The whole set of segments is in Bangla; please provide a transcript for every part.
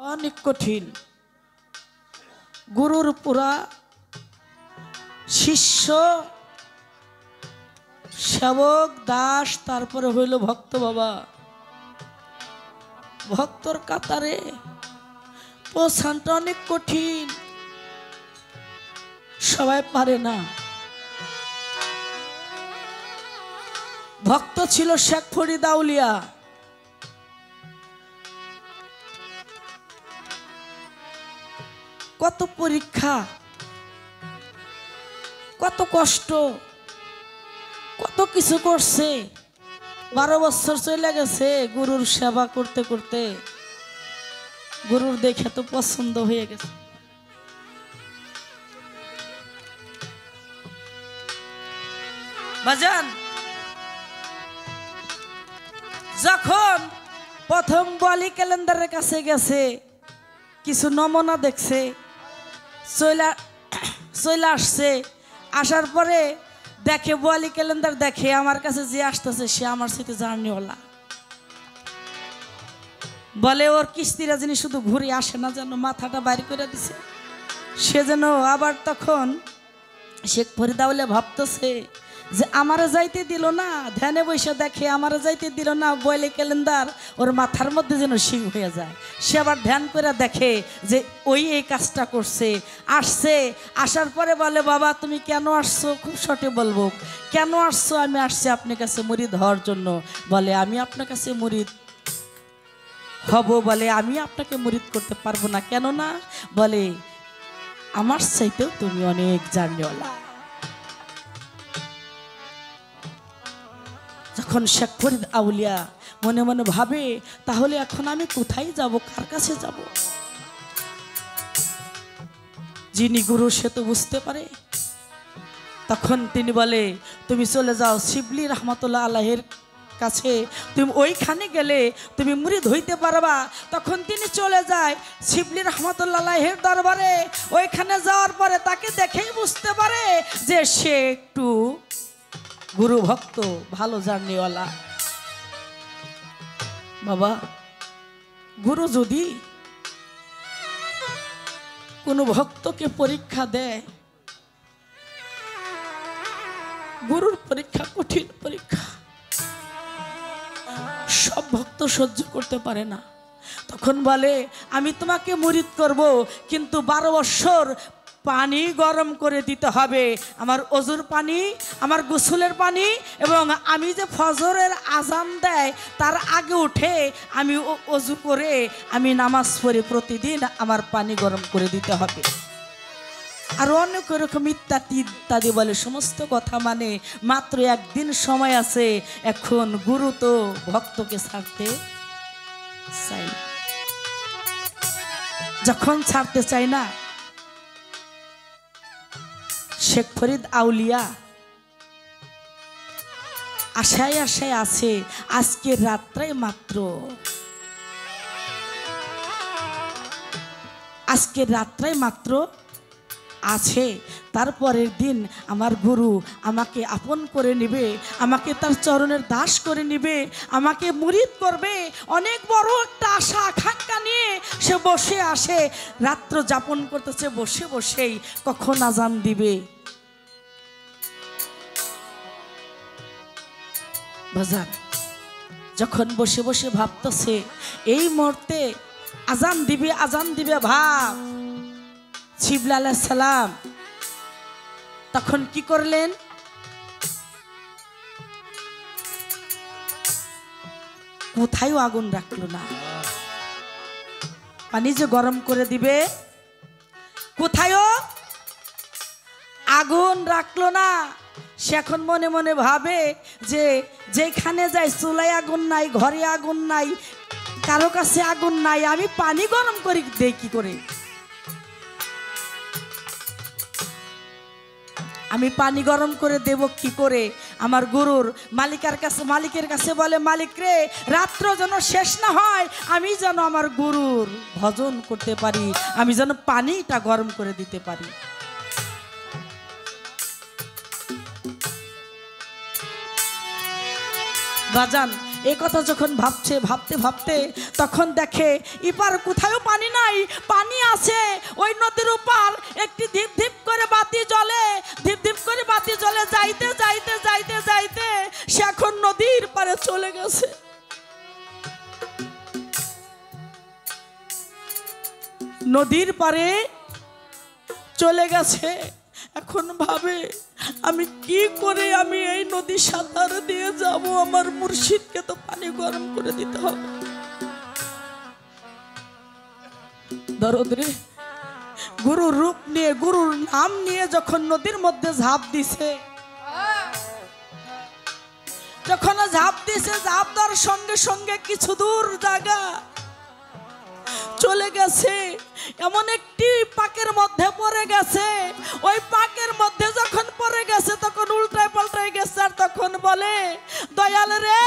অনেক কঠিন। গুরুর পুরা শিষ্য সেবক দাস তারপরে হইল ভক্ত। বাবা ভক্তর কাতারে পৌঁছানটা অনেক কঠিন, সবাই পারে না। ভক্ত ছিল শেখ ফরিদ আউলিয়া। কত পরীক্ষা, কত কষ্ট, কত কিছু করছে। 12 বছর চলে গেছে গুরুর সেবা করতে করতে। গুরুর দেখে তো পছন্দ হয়ে গেছে। বাজান যখন প্রথম বলি ক্যালেন্ডারের কাছে গেছে, কিছু নমুনা দেখছে, চলে আসছে। আসার পরে দেখে বলি ক্যালেন্ডার দেখে আমার কাছে যে আসতেছে সে আমার সাথে জার্নিওয়ালা। বলে ওর কিস্তিরা যিনি শুধু ঘুরে আসে না, যেন মাথাটা বাইর করে দিছে। সে যেন আবার তখন শেখ ফরিদ আউলিয়া ভাবতেছে যে আমারে যাইতে দিল না, ধ্যানে বসে দেখে আমারে যাইতে দিল না বলে ক্যালেন্ডার, ওর মাথার মধ্যে যেন শিং হয়ে যায়। সে আবার ধ্যান করে দেখে যে ওই এই কাজটা করছে। আসছে, আসার পরে বলে বাবা তুমি কেন আসছো? খুব শর্টে বলবো, কেন আসছো? আমি আসছি আপনার কাছে মুরিদ হওয়ার জন্য। বলে আমি আপনার কাছে মুরিদ হব? বলে আমি আপনাকে মুরিদ করতে পারবো না। কেন না? বলে আমার চাইতেও তুমি অনেক জার্নিওয়ালা। যখন শেখ ফরিদ আউলিয়া মনে মনে ভাবে তাহলে এখন আমি কোথায় যাব, কার কাছে যাব? যিনি গুরু সে তো বুঝতে পারে। তখন তিনি বলে তুমি চলে যাও শিবলি রহমতুল্লাহ আলাইহির কাছে, তুমি ওইখানে গেলে তুমি মুরিদ হইতে পারবা। তখন তিনি চলে যায় শিবলি রহমতুল্লাহ আলাইহির দরবারে। ওইখানে যাওয়ার পরে তাকে দেখেই বুঝতে পারে যে সে একটু গুরু ভক্ত, ভালো জার্নিওয়ালা। বাবা গুরু যদি কোনো ভক্তকে পরীক্ষা দেয়, গুরুর পরীক্ষা কঠিন পরীক্ষা, সব ভক্ত সহ্য করতে পারে না। তখন বলে আমি তোমাকে মুরিদ করব, কিন্তু 12 বছর পানি গরম করে দিতে হবে, আমার অজুর পানি, আমার গোসলের পানি, এবং আমি যে ফজরের আজান দেয় তার আগে উঠে আমি অজু করে আমি নামাজ পড়ে প্রতিদিন আমার পানি গরম করে দিতে হবে। আর অনেক রকম ইত্যাদি ইত্যাদি বলে। সমস্ত কথা মানে মাত্র একদিন সময় আছে। এখন গুরু তো ভক্তকে ছাড়তে চাই না। যখন ছাড়তে চাই না, শেখ ফরিদ আউলিয়া আশায় আশায় আছে। আজকে রাত্রে মাত্র, আজকে রাত্রে মাত্র আছে, তারপরের দিন আমার গুরু আমাকে আপন করে নেবে, আমাকে তার চরণের দাস করে নেবে, আমাকে মুরিদ করবে। অনেক বড় একটা আশা আকাঙ্ক্ষা নিয়ে সে বসে আসে, রাত্র যাপন করতেছে বসে বসেই। কখন আজান দিবে? বাজার যখন বসে বসে ভাবতেছে এই মুহূর্তে আজান দিবে, আজান দিবে ভাব, জিবরাইল আলাইহিস সালাম তখন কি করলেন? কোথায় আগুন রাখলো না। পানি যে গরম করে দিবে, কোথায় আগুন রাখলো না। সে এখন মনে মনে ভাবে যে যেখানে যাই চুলায় আগুন নাই, ঘরে আগুন নাই, কারো কাছে আগুন নাই, আমি পানি গরম করি দেই কি করে? আমি পানি গরম করে দেব কি করে? আমার গুরুর মালিকের কাছে বলে মালিক রে, রাত্র যেন শেষ না হয়, আমি যেন আমার গুরুর ভজন করতে পারি, আমি যেন পানিটা গরম করে দিতে পারি। বাজান এই কথা যখন ভাবছে ভাবতে ভাবতে তখন দেখে এপার কোথাও পানি নাই, পানি আছে ওই নদীর ওপার একটি ধিপ ধিপ করে বাতি জ্বলে, ধিপ ধিপ করে বাতি জ্বলে। যাইতে যাইতে যাইতে যাইতে সে এখন নদীর পারে চলে গেছে। নদীর পারে চলে গেছে। এখন ভাবে আমি কি করে আমি এই নদী সাঁতার দিয়ে যাব, আমার মুর্শিদকে তো পানি গরম করে দিতে হবে। দরদ রে, গুরুর রূপ নিয়ে গুরুর নাম নিয়ে যখন নদীর মধ্যে ঝাঁপ দিছে, যখন ঝাঁপ দিছে, ঝাঁপ দেওয়ার সঙ্গে সঙ্গে কিছু দূর জায়গা চলে গেছে, এমন একটি পাকের মধ্যে পড়ে গেছে। ওই পাকের মধ্যে যখন পড়ে গেছে তখন উল্টায় পাল্টায় গেছে। আর তখন বলে, দয়াল রে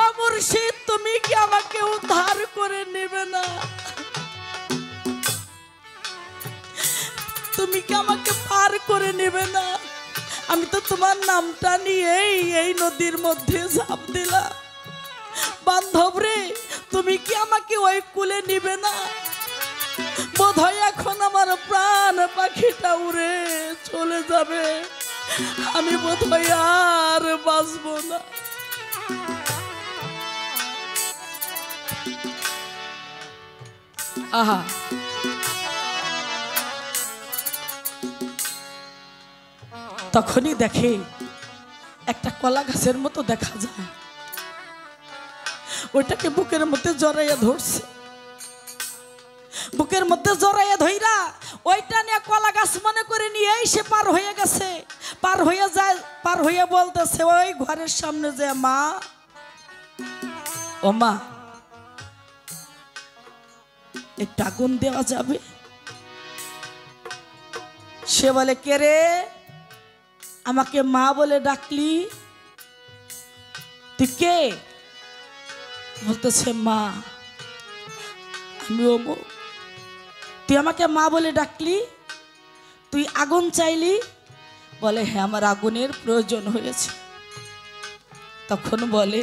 ও মুর্শিদ, তুমি কি আমাকে উদ্ধার করে নেবে না? তুমি কি আমাকে পার করে নেবে না? আমি তো তোমার নামটা নিয়েই এই নদীর মধ্যে ঝাঁপ দিলাম। বান্ধব রে, তুমি কি আমাকে ওই কুলে নিবে না? বোধহয় এখন আমার প্রাণ পাখিটা উড়ে চলে যাবে, আমি বোধহয় আর বাঁচব না। আহা, তখনই দেখে একটা কলা গাছের মতো দেখা যায়, ওইটাকে বুকের মধ্যে জড়াইয়া ধরছে। বুকের মধ্যে জড়াইয়া ধইরা ওইটা নিয়ে কলা গাছ মনে করে নিয়েই সে পার হয়ে গেছে। পার হয়ে যায়, পার হয়ে বলতেছে ওই ঘরের সামনে যে, মা ও মা, একটু আগুন দেওয়া যাবে? সে বলে, কে রে, আমাকে মা বলে ডাকলি? তুই কে? বলতেছে, মা আমি অমুক। তুই আমাকে মা বলে ডাকলি, তুই আগুন চাইলি? বলে, হ্যাঁ আমার আগুনের প্রয়োজন হয়েছে। তখন বলে,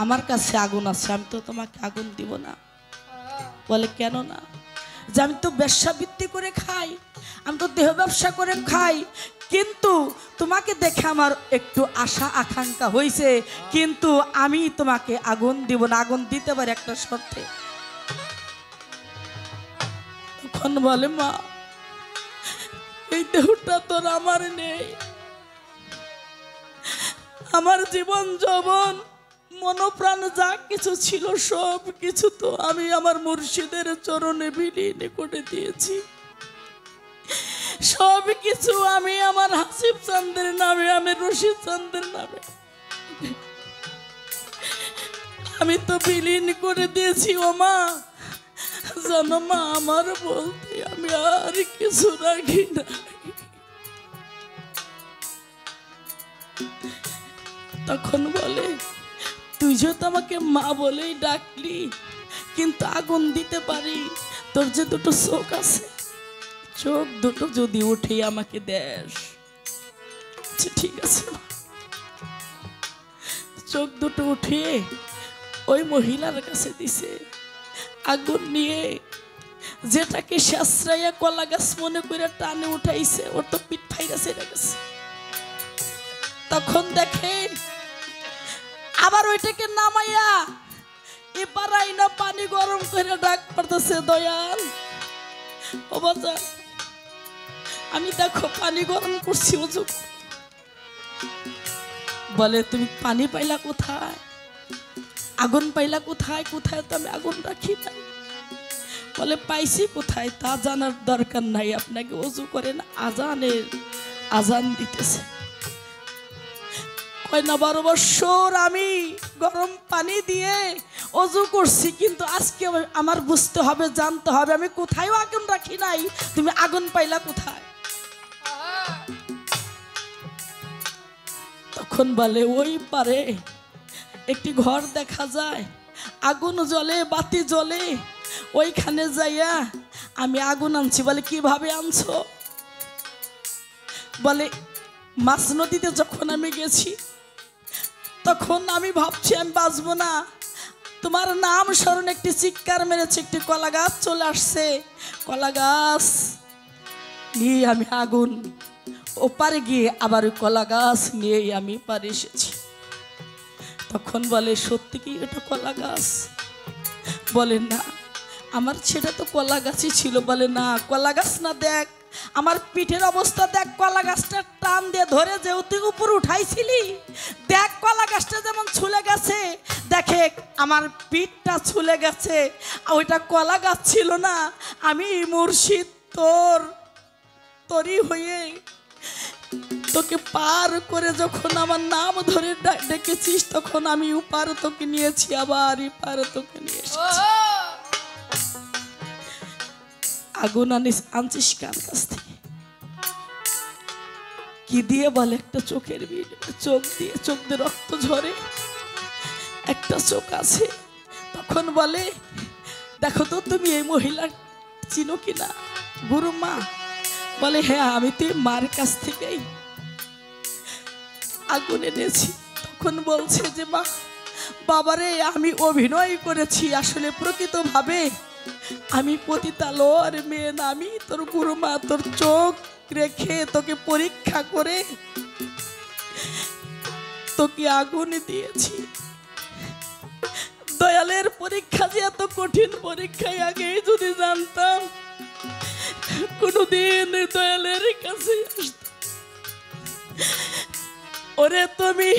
আমার কাছে আগুন আছে, আমি তো তোমাকে আগুন দিব না। বলে, কেন না? যে আমি তো ব্যবসাবৃত্তি করে খাই, আমি তো দেহ ব্যবসা করে খাই, কিন্তু তোমাকে দেখে আমার একটু আশা আকাঙ্ক্ষা হয়েছে, কিন্তু আমি তোমাকে আগুন দিব না, আগুন দিতে পারি একটা শর্তে। তখন বলে, মা এই দেহটা তোর আমার নেই, আমার জীবন যৌবন মনোপ্রাণ যা কিছু ছিল সব কিছু তো আমি আমার মুর্শিদের চরণে বিলীন করে দিয়েছি। সব কিছু আমি আমার হাসিব চাঁদের নামে, আমি রশিদ চাঁদের নামে আমি তো বিলীন করে দিয়েছি। ও মা, জানো মা, আমার বলতে আমি আর কিছু রাখি না। তখন বলে, তুই যেহেতু আমাকে মা বলেই ডাকলি, কিন্তু আগুন দিতে পারি, তোর যে দুটো চোখ আছে, চোখ দুটো যদি উঠে আমাকে দেশ। ঠিক আছে, চোখ দুটো উঠিয়ে ওই মহিলার কাছে দিছে। আগুন নিয়ে যেটাকে শাস্ত্রাইয়া কলা গাছ মনে করে টানে উঠাইছে, ওর তো পিঠ ফাইরা ছেড়ে গেছে। তখন দেখে আবার ওইটাকে নামাইয়া এবার আইনা পানি গরম করে ডাক পড়তেছে, দয়াল ও বাজার, আমি দেখো পানি গরম করছি, ওযু। বলে, তুমি পানি পাইলা কোথায়? আগুন পাইলা কোথায়? কোথায় তো আমি আগুন রাখি না। বলে, পাইছি কোথায় তা জানার দরকার নাই, আপনাকে ওযু করেন, আজান দিতেছে। কয় না, 12 বছর আমি গরম পানি দিয়ে ওযু করছি, কিন্তু আজকে আমার বুঝতে হবে, জানতে হবে, আমি কোথায় আগুন রাখি নাই, তুমি আগুন পাইলা কোথায়? তখন বলে, ওই পারে একটি ঘর দেখা যায়, আগুন জ্বলে, বাতি জ্বলে, ওইখানে যাইয়া আমি আগুন আনছি। বলে, কিভাবে আনছো? বলে, মাছ নদীতে যখন আমি গেছি তখন আমি ভাবছি আমি বাঁচবো না, তোমার নাম স্মরণ একটি চিৎকার মেরেছে, একটি কলা গাছ চলে আসছে, কলা গাছ নিয়ে আমি আগুন ওপারে গিয়ে আবার ওই কলা গাছ নিয়েই আমি পারে এসেছি। তখন বলে সত্যি কি এটা কলা গাছ? বলে না, আমার ছেলে তো কলা গাছই ছিল। বলে না কলা গাছ না, দেখ আমার পিঠের অবস্থা দেখ, কলা গাছটা টান দিয়ে ধরে যে তুই উপর উঠাইছিলি, দেখ কলা গাছটা যেমন ছুলে গেছে, দেখে আমার পিঠটা ছুলে গেছে, ওইটা কলা গাছ ছিল না, আমি মুর্শিদ তোরই হয়ে তোকে পার করে যখন আমার নাম ধরে ডেকেছিস, তখন আমি উপার তোকে নিয়েছি, আবার এপার তোকে নিয়ে এসেছি। আগুন আনছিস কার কাছ থেকে? কি দিয়ে? বলে একটা চোখের বিড়, চোখ দিয়ে রক্ত ঝরে, একটা চোখ আছে। তখন বলে দেখো তো তুমি এই মহিলা চিনো কিনা? গুরু মা? বলে হ্যাঁ, আমি তো মার কাছ থেকেই আগুন এনেছি। তখন বলছে যে মা, বাবারে আমি অভিনয় করেছি, আসলে প্রকৃতভাবে আমি পতিতালয়ের মেয়ে না, আমি তোর গুরুমা, তোর চোখ রেখে তোকে পরীক্ষা করে তোকে আগুন দিয়েছি। দয়ালের পরীক্ষা যে এত কঠিন পরীক্ষায় আগেই যদি জানতাম, কোনদিন দয়ালের কাছে আসতাম। ওরে তুমি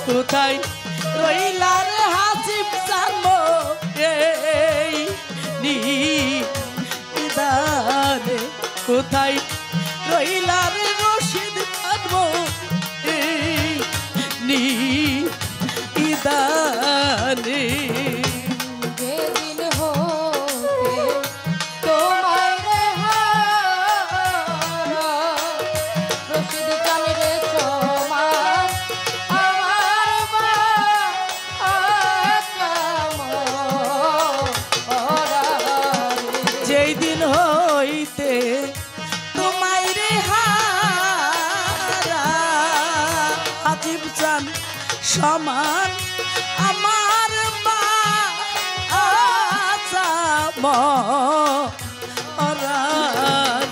কোথায় রইলার হাসিব জানবো এই নিদানে, কোথায় রইলার রশিদ জানবো এই নিদানে। সমান আমার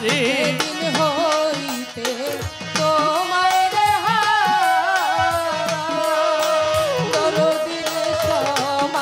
রে দিন হইতে তোমার দরদিন সমান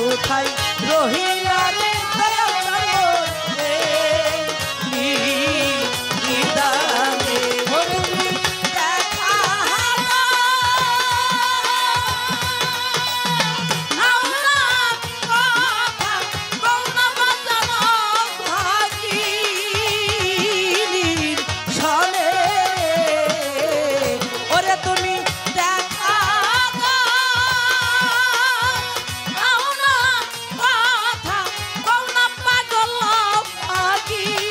কোথায় রহিলা রে দয়াল রে নিদানে হরি দেখা নাও না কথা গৌনা বাজানো ভাগিনীর সনে ওরে তুমি দেখা নাও না কথা গৌনা পাগল ভাগিনীর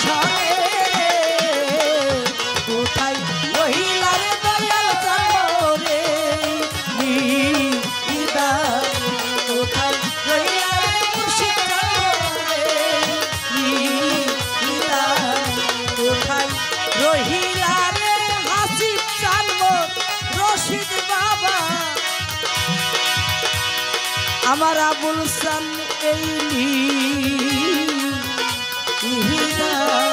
সনে কোথায় রহিলা রে দয়াল চন্দ্রে নিদানে কোথায় রহিলা রে মুর্শিদ চন্দ্রে নিদানে কোথায় রহিলা রে হাসিব চাঁদ রশিদ বাবা আমার আবুল সান এই নিদানে